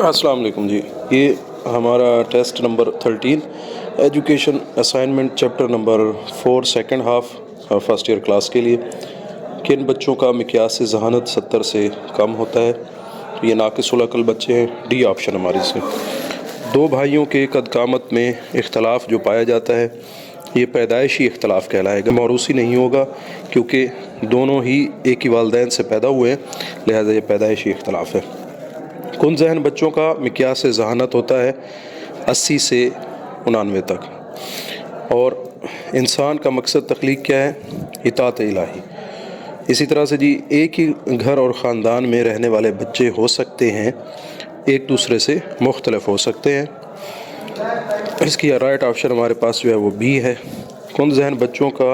अस्सलाम वालेकुम जी। ये हमारा test number 13 education assignment chapter number 4 second half first year class के लिए। किन बच्चों का मिक्यास ज़हानत 70 से कम होता है? तो ये नाक़िसुल अक़ल बच्चे हैं। डी ऑप्शन हमारे से। दो भाइयों के कद-कामत में इख्तलाफ जो पाया जाता है ये पैदाइशी इख्तलाफ कहलाएगा, मौरूसी नहीं होगा क्योंकि दोनों ही एक ही वालिदैन से पैदा हुए हैं, लिहाजा ये पैदाइशी इख्तलाफ है। कुन ज़हन बच्चों का मिक्यास ज़हानत होता है 80 से 99 तक। और इंसान का मकसद तख्लीक क्या है? इताअत इलाही। इसी तरह से जी एक ही घर और ख़ानदान में रहने वाले बच्चे हो सकते हैं, एक दूसरे से मुख्तलिफ हो सकते हैं। इसकी राइट ऑप्शन हमारे पास जो है वो बी है। कुन ज़हन बच्चों का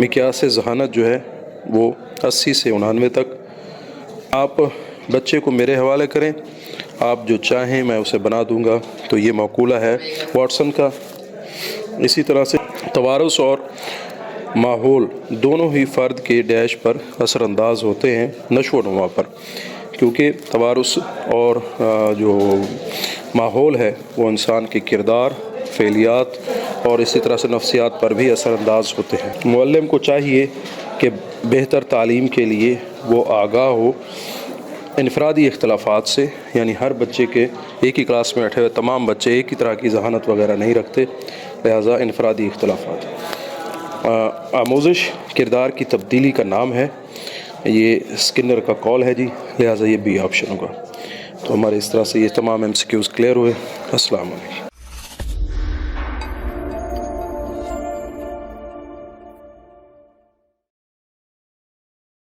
मिक्यास ज़हानत जो है वो 80 से 99 तक। आप बच्चे को मेरे हवाले करें, आप जो चाहें मैं उसे बना दूंगा। तो ये मक़ूला है वाटसन का। इसी तरह से तवारुस और माहौल दोनों ही फ़र्द के डैश पर असरअंदाज होते हैं, नशो नुमा पर, क्योंकि तवारुस और जो माहौल है वो इंसान के किरदार, फ़ेलियात और इसी तरह से नफ्सियात पर भी असरअंदाज होते हैं। मुअल्लिम को चाहिए कि बेहतर तालीम के लिए वो आगाह हो इनफरादी इख्तलाफात से, यानी हर बच्चे के एक ही क्लास में बैठे हुए तमाम बच्चे एक ही तरह की ज़हानत वगैरह नहीं रखते, लिहाजा इनफरादी इख्तलाफात। आमोज़िश किरदार की तब्दीली का नाम है, ये स्किनर का कॉल है जी, लिहाजा ये बी ऑप्शन होगा। तो हमारे इस तरह से ये तमाम MCQs क्लियर हुए। अस्सलाम वालेकुम।